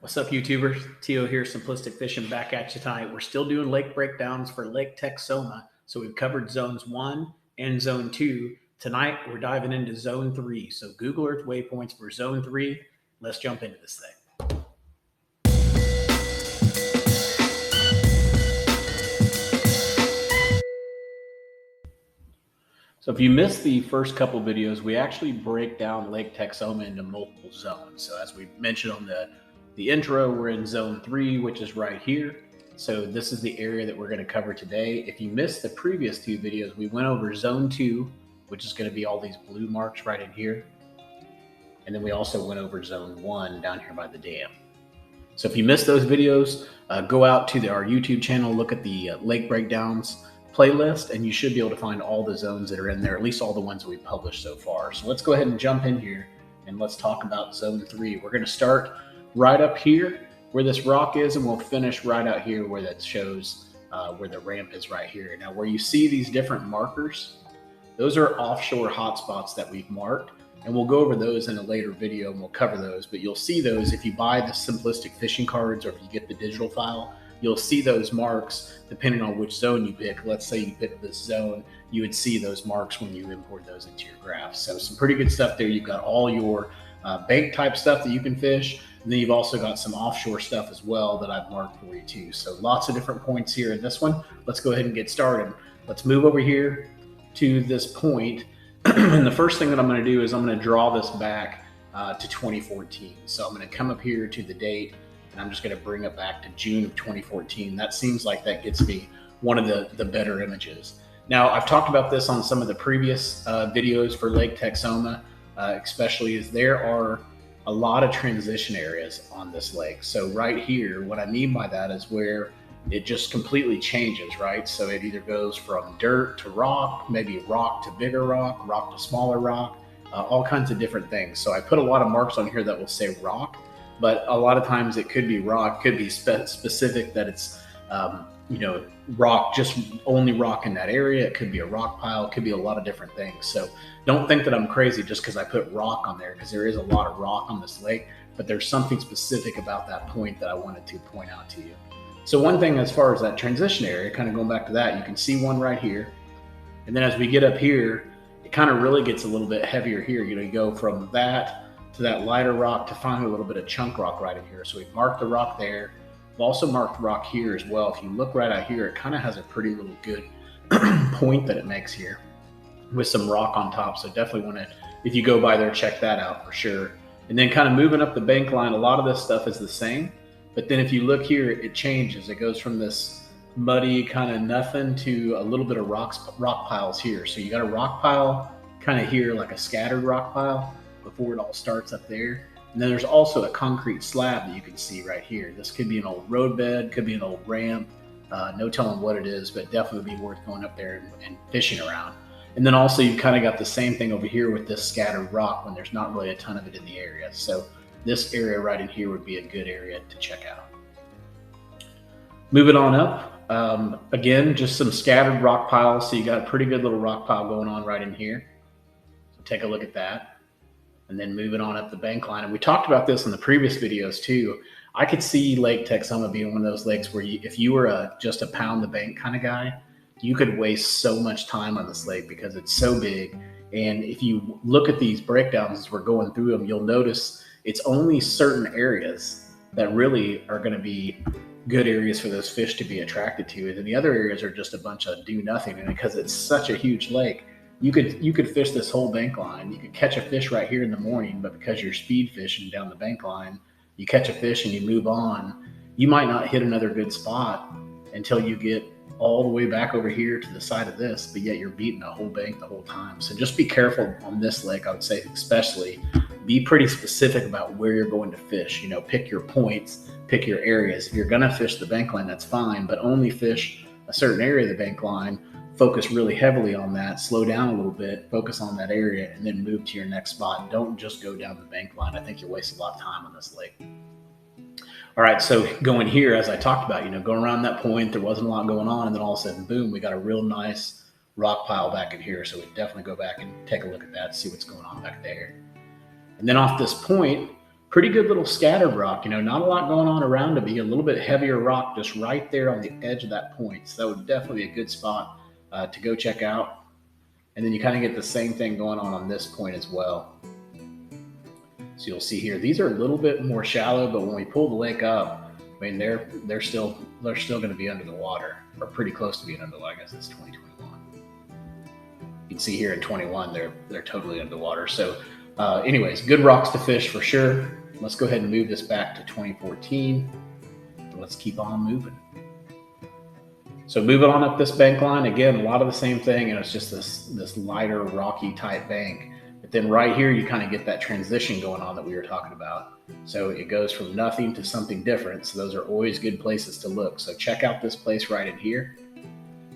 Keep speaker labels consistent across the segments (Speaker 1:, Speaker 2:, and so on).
Speaker 1: What's up, YouTubers? Tio here, Simplistic Fishing, back at you tonight. We're still doing lake breakdowns for Lake TEXOMA. So we've covered zones 1 and zone 2. Tonight, we're diving into zone 3. So Google Earth waypoints for zone 3. Let's jump into this thing. So if you missed the first couple videos, we actually break down Lake TEXOMA into multiple zones. So as we mentioned on the intro, we're in zone 3, which is right here. So this is the area that we're going to cover today. If you missed the previous two videos, we went over zone 2, which is going to be all these blue marks right in here. And then we also went over zone 1 down here by the dam. So if you missed those videos, go out to our YouTube channel, look at the lake breakdowns playlist, and you should be able to find all the zones that are in there, at least all the ones that we've published so far. So let's go ahead and jump in here and let's talk about zone 3. We're going to start right up here where this rock is, and we'll finish right out here where that shows where the ramp is right here. Now, where you see these different markers, those are offshore hotspots that we've marked, and we'll go over those in a later video and we'll cover those. But you'll see those if you buy the Simplistic fishing cards or if you get the digital file. You'll see those marks depending on which zone you pick. Let's say you pick this zone, you would see those marks when you import those into your graphs. So some pretty good stuff there. You've got all your bank type stuff that you can fish. And then you've also got some offshore stuff as well that I've marked for you too. So lots of different points here in this one. Let's go ahead and get started. Let's move over here to this point. And the first thing that I'm going to do is I'm going to draw this back to 2014. So I'm going to come up here to the date, and I'm just going to bring it back to June of 2014. That seems like that gets me one of the better images. Now, I've talked about this on some of the previous videos for Lake TEXOMA, especially as there are a lot of transition areas on this lake. So right here, what I mean by that is where it just completely changes, right? So it either goes from dirt to rock, maybe rock to bigger rock, rock to smaller rock, all kinds of different things. So I put a lot of marks on here that will say rock, but a lot of times it could be rock, could be specific that it's, rock, just only rock in that area. It could be a rock pile, it could be a lot of different things. So don't think that I'm crazy just because I put rock on there, because there is a lot of rock on this lake, but there's something specific about that point that I wanted to point out to you. So one thing as far as that transition area, kind of going back to that, you can see one right here. And then as we get up here, it kind of really gets a little bit heavier here. You go from that to that lighter rock to finally a little bit of chunk rock right in here. So we've marked the rock there. We've also marked rock here as well. If you look right out here, it kind of has a pretty little good point that it makes here with some rock on top. So definitely want to, if you go by there, check that out for sure. And then kind of moving up the bank line, a lot of this stuff is the same. But then if you look here, it changes. It goes from this muddy kind of nothing to a little bit of rock piles here. So you got a rock pile kind of here, like a scattered rock pile before it all starts up there. And then there's also a concrete slab that you can see right here. This could be an old roadbed, could be an old ramp. No telling what it is, but definitely be worth going up there and fishing around. And then also you've kind of got the same thing over here with this scattered rock when there's not really a ton of it in the area. So this area right in here would be a good area to check out. Moving on up, again, just some scattered rock piles. So you got a pretty good little rock pile going on right in here. So take a look at that. And then moving on up the bank line. And we talked about this in the previous videos too. I could see Lake TEXOMA being one of those lakes where if you were just a pound the bank kind of guy, you could waste so much time on this lake because it's so big. And if you look at these breakdowns as we're going through them, you'll notice it's only certain areas that really are going to be good areas for those fish to be attracted to. And then the other areas are just a bunch of do nothing. And because it's such a huge lake, you could fish this whole bank line. You could catch a fish right here in the morning, but because you're speed fishing down the bank line, you catch a fish and you move on. You might not hit another good spot until you get all the way back over here to the side of this, but yet you're beating a whole bank the whole time. So just be careful on this lake, I would say, especially. Be pretty specific about where you're going to fish. Pick your points, pick your areas. If you're going to fish the bank line, that's fine, but only fish a certain area of the bank line. Focus really heavily on that, slow down a little bit, focus on that area, and then move to your next spot. Don't just go down the bank line. I think you'll waste a lot of time on this lake. All right, so going here, as I talked about, going around that point, there wasn't a lot going on, and then all of a sudden, boom, we got a real nice rock pile back in here. So we definitely go back and take a look at that, see what's going on back there. And then off this point, pretty good little scattered rock, not a lot going on around to be a little bit heavier rock just right there on the edge of that point. So that would definitely be a good spot to go check out. And then you kind of get the same thing going on this point as well. So you'll see here, these are a little bit more shallow, but when we pull the lake up, I mean, they're still going to be under the water, or pretty close to being under the water. I guess it's 2021. You can see here in 21, they're totally under the water. So anyways, good rocks to fish for sure. Let's go ahead and move this back to 2014. And let's keep on moving. So moving on up this bank line, again, a lot of the same thing, and it's just this lighter rocky type bank. But then right here, you kind of get that transition going on that we were talking about. So it goes from nothing to something different. So those are always good places to look. So check out this place right in here.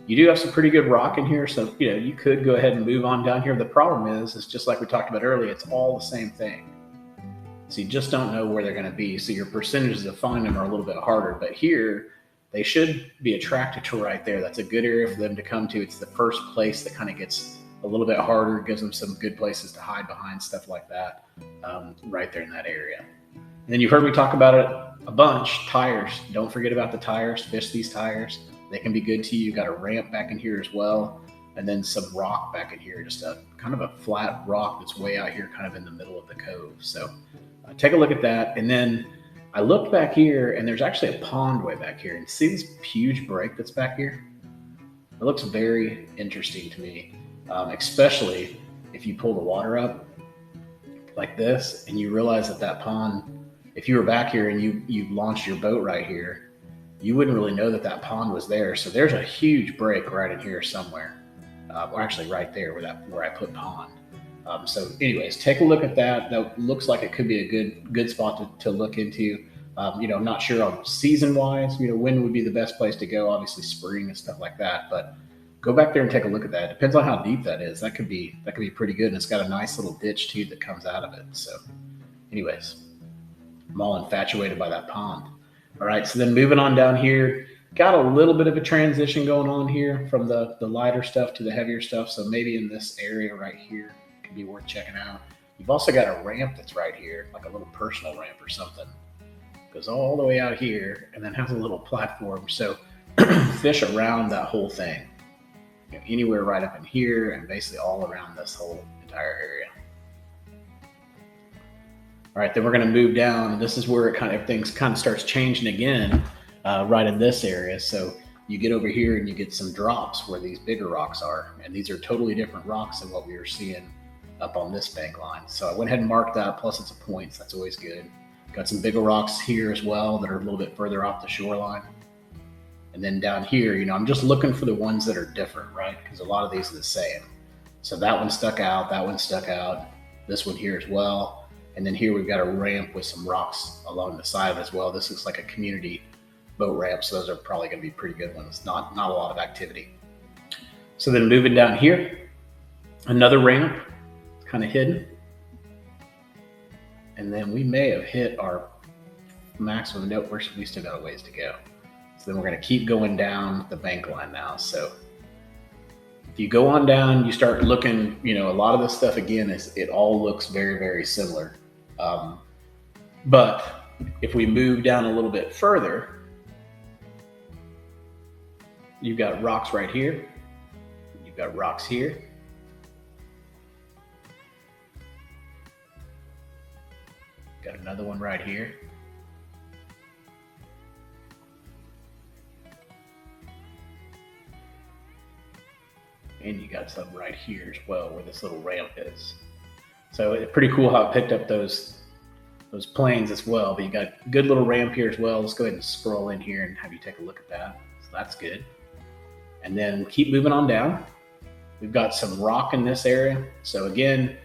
Speaker 1: You do have some pretty good rock in here. So, you could go ahead and move on down here. The problem is just like we talked about earlier, it's all the same thing. So you just don't know where they're going to be. So your percentages to find them are a little bit harder. But here, they should be attracted to right there. That's a good area for them to come to. It's the first place that kind of gets a little bit harder, gives them some good places to hide behind, stuff like that, right there in that area. And then you've heard me talk about it a bunch, tires. Don't forget about the tires. Fish these tires. They can be good to you. You've got a ramp back in here as well, and then some rock back in here, just a kind of a flat rock that's way out here kind of in the middle of the cove. So take a look at that. And then I looked back here, and there's actually a pond way back here. And see this huge break that's back here? It looks very interesting to me, especially if you pull the water up like this and you realize that pond, if you were back here and you launched your boat right here, you wouldn't really know that pond was there. So there's a huge break right in here somewhere, or actually right there where I put pond. So anyways, take a look at that. That looks like it could be a good spot to look into. I'm not sure on season wise, when would be the best place to go. Obviously spring and stuff like that, but go back there and take a look at that. It depends on how deep that is. That could be pretty good. And it's got a nice little ditch too that comes out of it. So anyways, I'm all infatuated by that pond. All right. So then moving on down here, got a little bit of a transition going on here from the lighter stuff to the heavier stuff. So maybe in this area right here could be worth checking out. You've also got a ramp that's right here, like a little personal ramp or something. Goes all the way out here and then has a little platform. So fish around that whole thing, anywhere right up in here and basically all around this whole entire area. All right, then we're going to move down, and this is where things kind of starts changing again, right in this area. So you get over here and you get some drops where these bigger rocks are, and these are totally different rocks than what we were seeing up on this bank line. So I went ahead and marked that, plus it's a point, so that's always good. Got some bigger rocks here as well that are a little bit further off the shoreline. And then down here, I'm just looking for the ones that are different, right? Because a lot of these are the same. So that one stuck out, that one stuck out, this one here as well. And then here we've got a ramp with some rocks along the side as well. This looks like a community boat ramp, so those are probably going to be pretty good ones. Not a lot of activity. So then moving down here, another ramp, kind of hidden. And then we may have hit our maximum. Nope, we still got a ways to go. So then we're going to keep going down the bank line now. So if you go on down, you start looking, a lot of this stuff again it all looks very, very similar. But if we move down a little bit further, you've got rocks right here. You've got rocks here. Got another one right here. And you got some right here as well where this little ramp is. So it's pretty cool how it picked up those planes as well. But you got a good little ramp here as well. Let's go ahead and scroll in here and have you take a look at that. So that's good. And then keep moving on down. We've got some rock in this area. So again,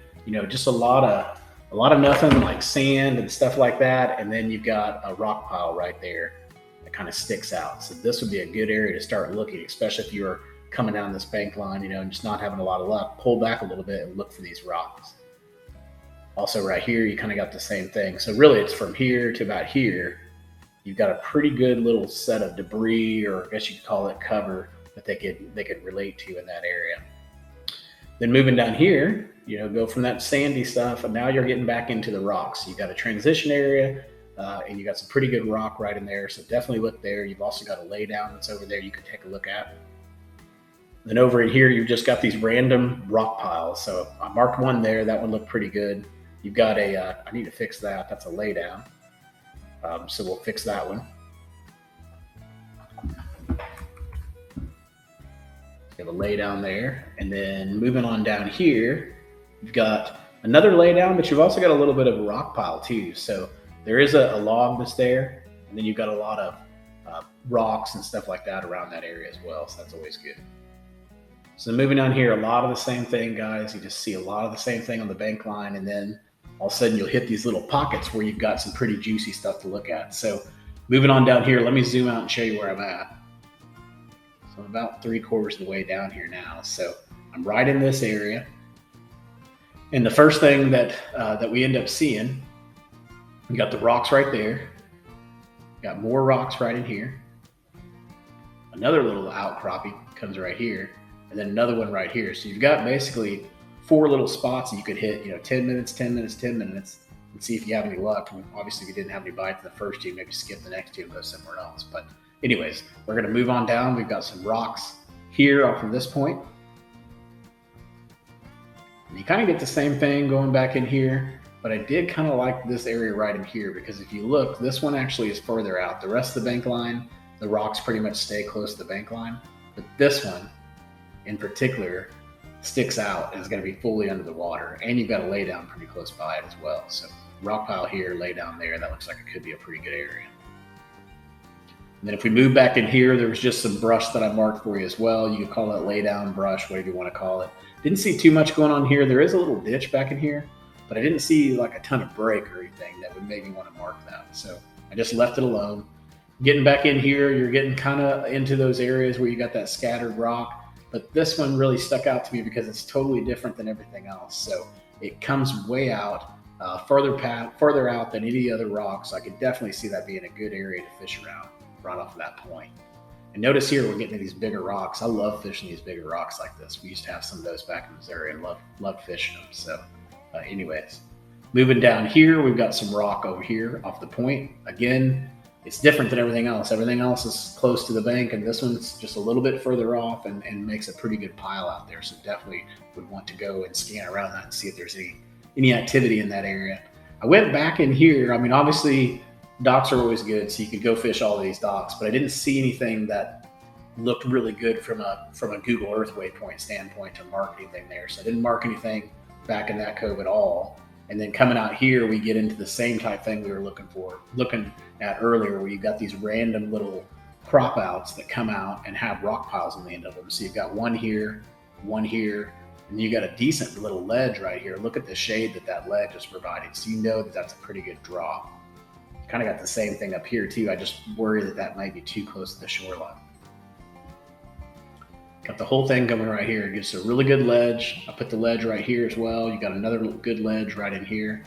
Speaker 1: just a lot of nothing, like sand and stuff like that. And then you've got a rock pile right there that kind of sticks out. So this would be a good area to start looking, especially if you're coming down this bank line, and just not having a lot of luck. Pull back a little bit and look for these rocks. Also right here, you kind of got the same thing. So really it's from here to about here. You've got a pretty good little set of debris, or I guess you could call it cover, that they could relate to in that area. Then moving down here, go from that sandy stuff, and now you're getting back into the rocks. You got a transition area, and you got some pretty good rock right in there. So definitely look there. You've also got a lay down that's over there you could take a look at. Then over in here, you've just got these random rock piles. So I marked one there. That one looked pretty good. You've got I need to fix that. That's a lay down. So we'll fix that one. You have a lay down there. And then moving on down here, you've got another lay down, but you've also got a little bit of a rock pile too. So there is a log that's there. And then you've got a lot of rocks and stuff like that around that area as well. So that's always good. So moving on here, a lot of the same thing, guys. You just see a lot of the same thing on the bank line, and then all of a sudden you'll hit these little pockets where you've got some pretty juicy stuff to look at. So moving on down here, let me zoom out and show you where I'm at. So I'm about 3/4 of the way down here now. So I'm right in this area. And the first thing that we end up seeing, we got the rocks right there. Got more rocks right in here. Another little outcropping comes right here. And then another one right here. So you've got basically 4 little spots that you could hit, 10 minutes, 10 minutes, 10 minutes, and see if you have any luck. Obviously, if you didn't have any bites in the first two, maybe skip the next two and go somewhere else. But anyways, we're going to move on down. We've got some rocks here off of this point. And you kind of get the same thing going back in here, but I did kind of like this area right in here because if you look, this one actually is further out. The rest of the bank line, the rocks pretty much stay close to the bank line, but this one in particular sticks out and is going to be fully under the water, and you've got a lay down pretty close by it as well. So rock pile here, lay down there, that looks like it could be a pretty good area. And then if we move back in here, there was just some brush that I marked for you as well. You could call it lay down brush, whatever you want to call it. Didn't see too much going on here. There is a little ditch back in here, but I didn't see like a ton of break or anything that would make me want to mark that. So I just left it alone. Getting back in here, you're getting kind of into those areas where you got that scattered rock. But this one really stuck out to me because it's totally different than everything else. So it comes way out, further out than any other rock. So I could definitely see that being a good area to fish around right off of that point. And notice here, we're getting to these bigger rocks. I love fishing these bigger rocks like this. We used to have some of those back in Missouri and loved fishing them. So anyways, moving down here, we've got some rock over here off the point. Again, it's different than everything else. Everything else is close to the bank, and this one's just a little bit further off and makes a pretty good pile out there. So definitely would want to go and scan around that and see if there's any activity in that area. I went back in here. I mean, obviously docks are always good, so you could go fish all of these docks, but I didn't see anything that looked really good from a Google Earth waypoint standpoint to mark anything there. So I didn't mark anything back in that cove at all. And then coming out here, we get into the same type thing we were looking at earlier, where you've got these random little crop outs that come out and have rock piles on the end of them. So you've got one here, and you got a decent little ledge right here. Look at the shade that ledge is providing. So you know that that's a pretty good draw. Kind of got the same thing up here too. I just worry that might be too close to the shoreline. Got the whole thing coming right here. It gives a really good ledge. I put the ledge right here as well. You got another good ledge right in here.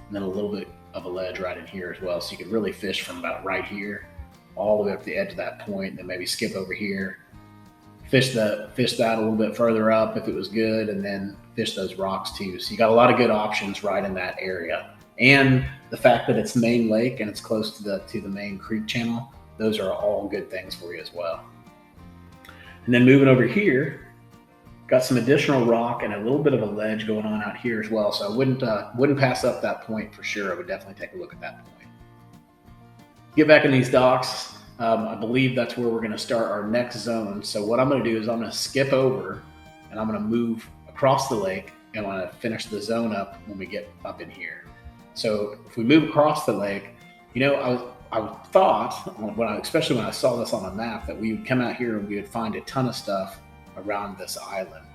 Speaker 1: And then a little bit of a ledge right in here as well. So you can really fish from about right here all the way up to the edge of that point, and then maybe skip over here. Fish that a little bit further up if it was good, and then fish those rocks too. So you got a lot of good options right in that area. And the fact that it's main lake and it's close to the main creek channel, those are all good things for you as well. And then moving over here, got some additional rock and a little bit of a ledge going on out here as well. So I wouldn't pass up that point for sure. I would definitely take a look at that point. Get back in these docks. I believe that's where we're going to start our next zone. So what I'm going to do is I'm going to skip over and I'm going to move across the lake, and I'm going to finish the zone up when we get up in here. So if we move across the lake, I thought, especially when I saw this on a map, that we would come out here and we would find a ton of stuff around this island.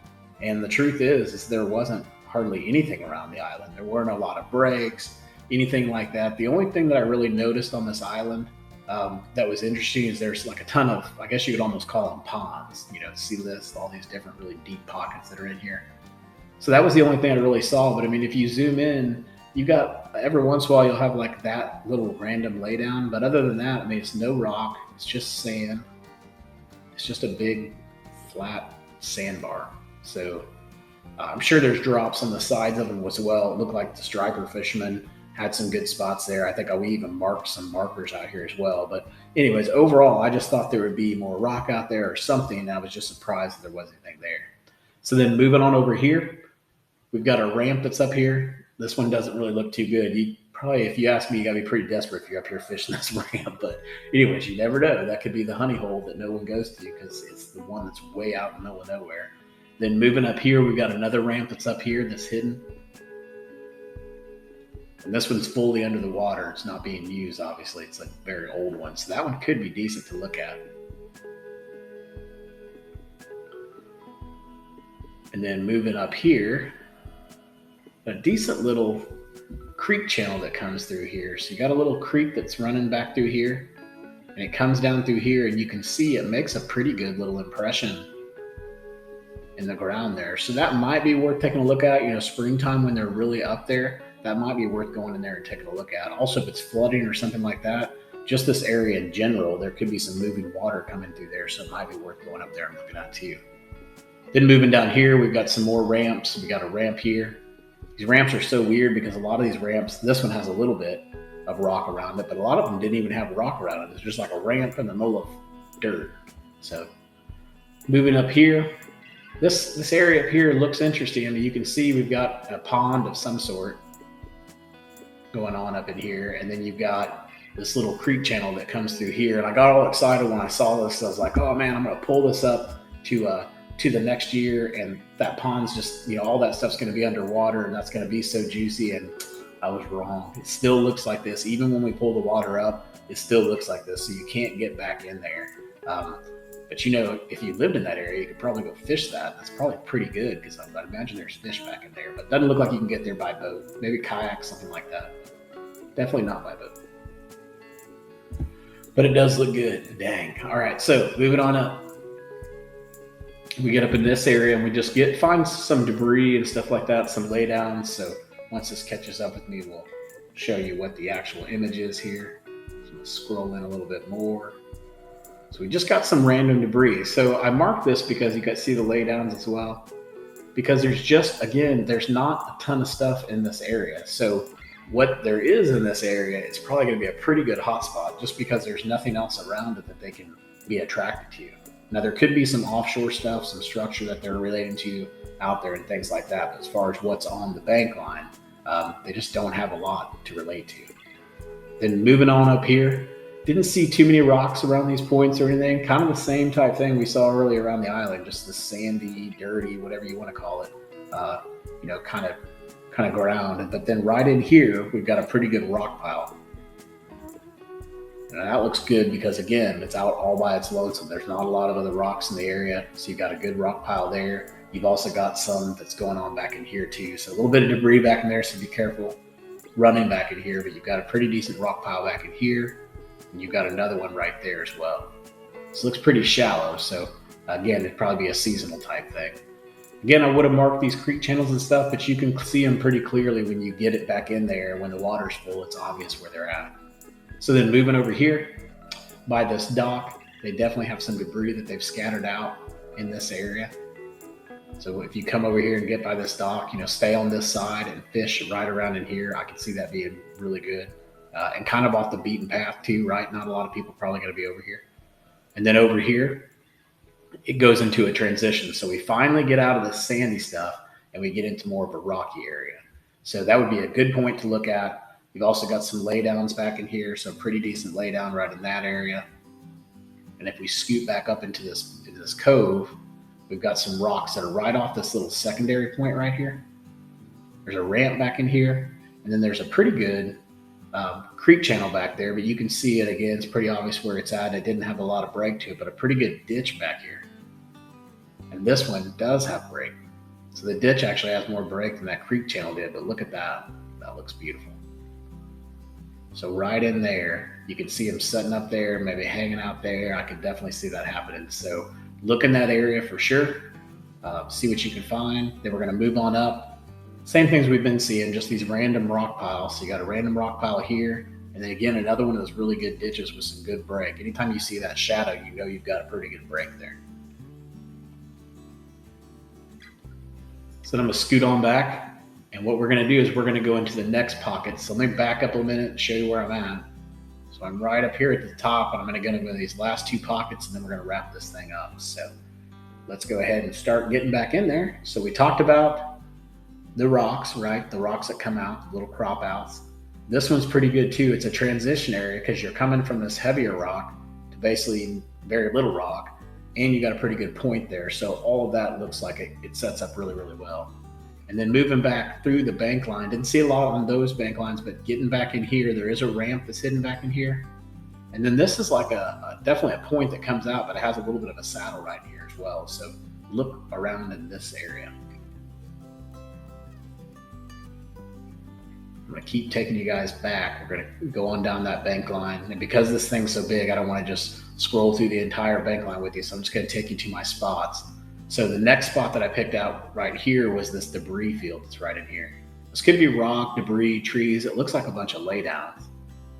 Speaker 1: And the truth is there wasn't hardly anything around the island. There weren't a lot of breaks, anything like that. The only thing that I really noticed on this island that was interesting is there's like a ton of, I guess you could almost call them ponds, see this, all these different really deep pockets that are in here. So that was the only thing I really saw. But I mean, if you zoom in, you got every once in a while you'll have like that little random laydown, but other than that, I mean, it's no rock, it's just sand. It's just a big flat sandbar. So I'm sure there's drops on the sides of them as well. It looked like the striper fishermen had some good spots there. I think we even marked some markers out here as well. But anyways, overall, I just thought there would be more rock out there or something. And I was just surprised that there wasn't anything there. So then moving on over here, we've got a ramp that's up here. This one doesn't really look too good. You probably, if you ask me, you gotta be pretty desperate if you're up here fishing this ramp. But anyways, you never know. That could be the honey hole that no one goes to because it's the one that's way out in the middle of nowhere. Then moving up here, we've got another ramp that's up here that's hidden. And this one's fully under the water. It's not being used, obviously. It's a very old one. So that one could be decent to look at. And then moving up here, a decent little creek channel that comes through here. So you got a little creek that's running back through here. And it comes down through here, and you can see it makes a pretty good little impression in the ground there. So that might be worth taking a look at. You know, springtime when they're really up there, that might be worth going in there and taking a look at. Also, if it's flooding or something like that, just this area in general, there could be some moving water coming through there. So it might be worth going up there and looking at too. Then moving down here, we've got some more ramps. We got a ramp here. These ramps are so weird because a lot of these ramps, this one has a little bit of rock around it, but a lot of them didn't even have rock around it. It's just like a ramp in the middle of dirt. So moving up here, this area up here looks interesting. I mean, you can see we've got a pond of some sort going on up in here, and then you've got this little creek channel that comes through here. And I got all excited when I saw this. I was like, oh man, I'm gonna pull this up to the next year, and that pond's just, you know, all that stuff's gonna be underwater, and that's gonna be so juicy. And I was wrong. It still looks like this. Even when we pull the water up, it still looks like this. So you can't get back in there. But you know, if you lived in that area, you could probably go fish that. That's probably pretty good because I'd imagine there's fish back in there. But it doesn't look like you can get there by boat. Maybe kayak, something like that. Definitely not by boat. But it does look good. Dang. All right, so moving on up. We get up in this area and we just find some debris and stuff like that, some laydowns. So once this catches up with me, we'll show you what the actual image is here. So we'll scroll in a little bit more. So we just got some random debris. So I marked this because you can see the laydowns as well. Because there's not a ton of stuff in this area. So what there is in this area is probably going to be a pretty good hotspot just because there's nothing else around it that they can be attracted to. Now there could be some offshore stuff, some structure that they're relating to out there and things like that. But as far as what's on the bank line, they just don't have a lot to relate to. Then moving on up here, didn't see too many rocks around these points or anything. Kind of the same type thing we saw earlier around the island, just the sandy, dirty, whatever you want to call it, you know, kind of ground. But then right in here, we've got a pretty good rock pile. And that looks good because, again, it's out all by its lonesome. There's not a lot of other rocks in the area. So you've got a good rock pile there. You've also got some that's going on back in here too. So a little bit of debris back in there, so be careful running back in here. But you've got a pretty decent rock pile back in here. And you've got another one right there as well. This looks pretty shallow. So again, it'd probably be a seasonal type thing. Again, I would have marked these creek channels and stuff, but you can see them pretty clearly when you get it back in there. When the water's full, it's obvious where they're at. So then moving over here by this dock, they definitely have some debris that they've scattered out in this area. So if you come over here and get by this dock, you know, stay on this side and fish right around in here. I can see that being really good. And kind of off the beaten path too, right? Not a lot of people probably going to be over here. And then over here, it goes into a transition. So we finally get out of the sandy stuff and we get into more of a rocky area. So that would be a good point to look at. You've also got some laydowns back in here, so pretty decent laydown right in that area. And if we scoot back up into this cove, we've got some rocks that are right off this little secondary point right here. There's a ramp back in here, and then there's a pretty good creek channel back there, but you can see it again. It's pretty obvious where it's at. It didn't have a lot of break to it, but a pretty good ditch back here. And this one does have break. So the ditch actually has more break than that creek channel did, but look at that. That looks beautiful. So right in there, you can see them setting up there, maybe hanging out there. I could definitely see that happening. So look in that area for sure. See what you can find. Then we're going to move on up. Same things we've been seeing, just these random rock piles. So you got a random rock pile here. And then again, another one of those really good ditches with some good break. Anytime you see that shadow, you know you've got a pretty good break there. So So then I'm gonna scoot on back, and what we're gonna do is we're gonna go into the next pocket. So let me back up a minute and show you where I'm at. So I'm right up here at the top, and I'm gonna go into these last two pockets, and then we're gonna wrap this thing up. So let's go ahead and start getting back in there. So we talked about the rocks, right? The rocks that come out, the little crop outs. This one's pretty good too. It's a transition area because you're coming from this heavier rock to basically very little rock, and you got a pretty good point there. So all of that looks like it sets up really, really well. And then moving back through the bank line, didn't see a lot on those bank lines, but getting back in here, there is a ramp that's hidden back in here. And then this is like definitely a point that comes out, but it has a little bit of a saddle right here as well. So look around in this area. I'm gonna keep taking you guys back. We're gonna go on down that bank line. And because this thing's so big, I don't wanna just scroll through the entire bank line with you. So I'm just gonna take you to my spots. So the next spot that I picked out right here was this debris field that's right in here. This could be rock, debris, trees. It looks like a bunch of laydowns.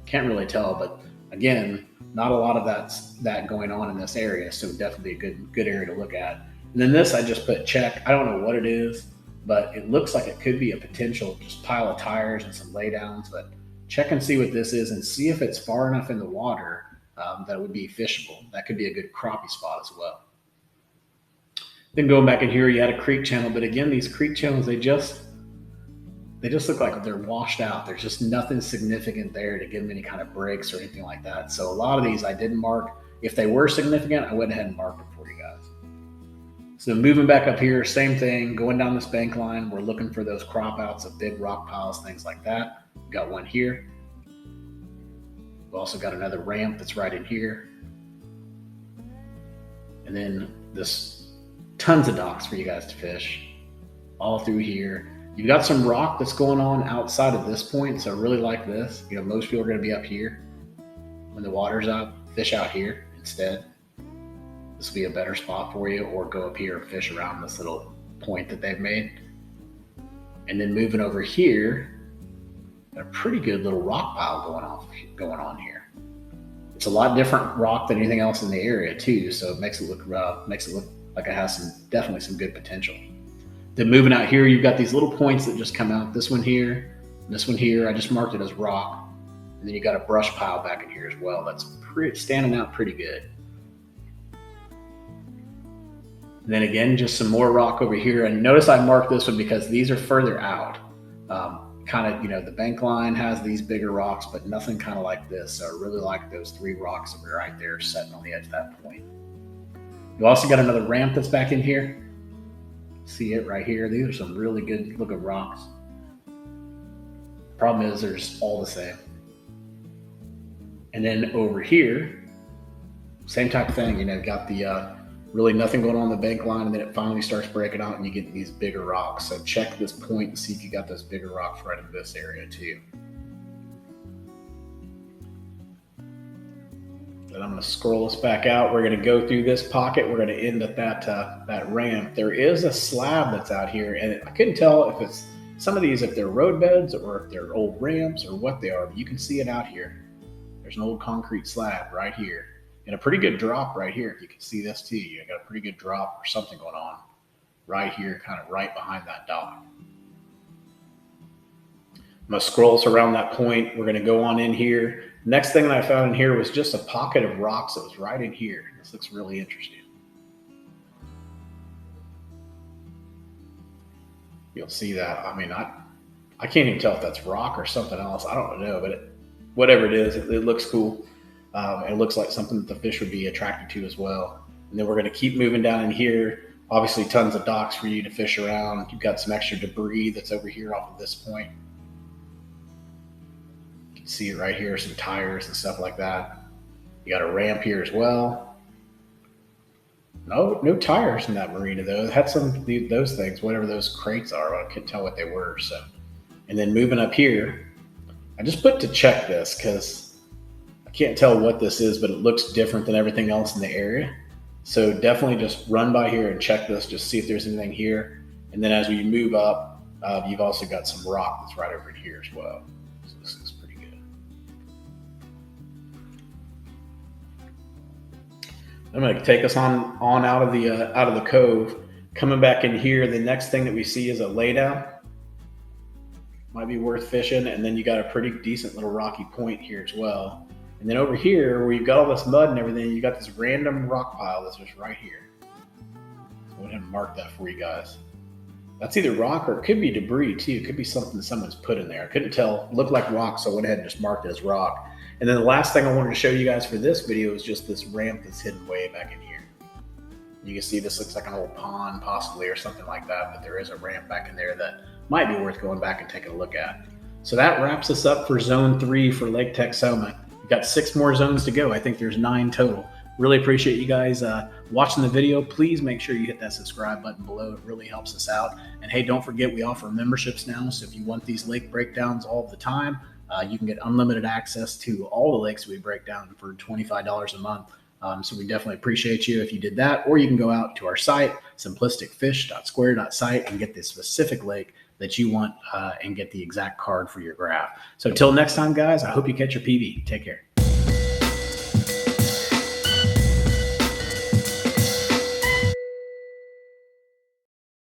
Speaker 1: Can't really tell, but again, not a lot of that going on in this area. So definitely a good area to look at. And then this, I just put check. I don't know what it is, but it looks like it could be a potential just pile of tires and some laydowns, but check and see what this is and see if it's far enough in the water that it would be fishable. That could be a good crappie spot as well. Then going back in here, you had a creek channel, but again, these creek channels, they just look like they're washed out. There's just nothing significant there to give them any kind of breaks or anything like that. So a lot of these I didn't mark. If they were significant, I went ahead and marked them for you guys. So moving back up here, same thing, going down this bank line, we're looking for those crop outs of big rock piles, things like that. We've got one here. We've also got another ramp that's right in here. And then this tons of docks for you guys to fish all through here. You've got some rock that's going on outside of this point, so I really like this. You know, most people are going to be up here when the water's up. Fish out here instead. This will be a better spot for you, or go up here and fish around this little point that they've made. And then moving over here, got a pretty good little rock pile going on here. It's a lot different rock than anything else in the area too, so it makes it look like it has definitely some good potential. Then moving out here, you've got these little points that just come out. This one here, this one here. I just marked it as rock. And then you got a brush pile back in here as well. That's standing out pretty good. And then again, just some more rock over here. And notice I marked this one because these are further out. The bank line has these bigger rocks, but nothing kind of like this. So I really like those three rocks that were right there sitting on the edge of that point. You also got another ramp that's back in here. See it right here. These are some really good looking rocks. Problem is they're just all the same. And then over here, same type of thing. Got the really nothing going on the bank line, and then it finally starts breaking out and you get these bigger rocks. So check this point and see if you got those bigger rocks right in this area too. Then I'm going to scroll us back out. We're going to go through this pocket. We're going to end at that ramp. There is a slab that's out here, and I couldn't tell if it's some of these, if they're road beds or if they're old ramps or what they are, but you can see it out here. There's an old concrete slab right here, and a pretty good drop right here. If you can see this too, you got a pretty good drop or something going on right here, kind of right behind that dock. I'm going to scroll us around that point. We're going to go on in here. Next thing that I found in here was just a pocket of rocks that was right in here. This looks really interesting. You'll see that. I mean, I can't even tell if that's rock or something else. I don't know, but whatever it is, it looks cool. It looks like something that the fish would be attracted to as well. And then we're going to keep moving down in here. Obviously, tons of docks for you to fish around. You've got some extra debris that's over here off of this point. See it right here, some tires and stuff like that. You got a ramp here as well. No tires in that marina though. It had those things, whatever those crates are. I couldn't tell what they were. So, and then moving up here, I just put to check this because I can't tell what this is, but it looks different than everything else in the area. So definitely just run by here and check this, just see if there's anything here. And then as we move up, you've also got some rock that's right over here as well. So this is pretty good. I'm going to take us on out of the cove. Coming back in here, the next thing that we see is a laydown. Might be worth fishing. And then you got a pretty decent little rocky point here as well. And then over here, where you've got all this mud and everything, you got this random rock pile that's just right here. So go ahead and mark that for you guys. That's either rock or it could be debris too. It could be something someone's put in there. I couldn't tell. It looked like rock, so I went ahead and just marked it as rock. And then the last thing I wanted to show you guys for this video is just this ramp that's hidden way back in here. You can see this looks like an old pond possibly or something like that, but there is a ramp back in there that might be worth going back and taking a look at. So that wraps us up for Zone 3 for Lake Texoma. We've got 6 more zones to go. I think there's 9 total. Really appreciate you guys watching the video. Please make sure you hit that subscribe button below. It really helps us out. And hey, don't forget we offer memberships now. So if you want these lake breakdowns all the time, you can get unlimited access to all the lakes we break down for $25 a month. So we definitely appreciate you if you did that. Or you can go out to our site, simplisticfish.square.site, and get the specific lake that you want and get the exact card for your graph. So until next time, guys, I hope you catch your PB. Take care.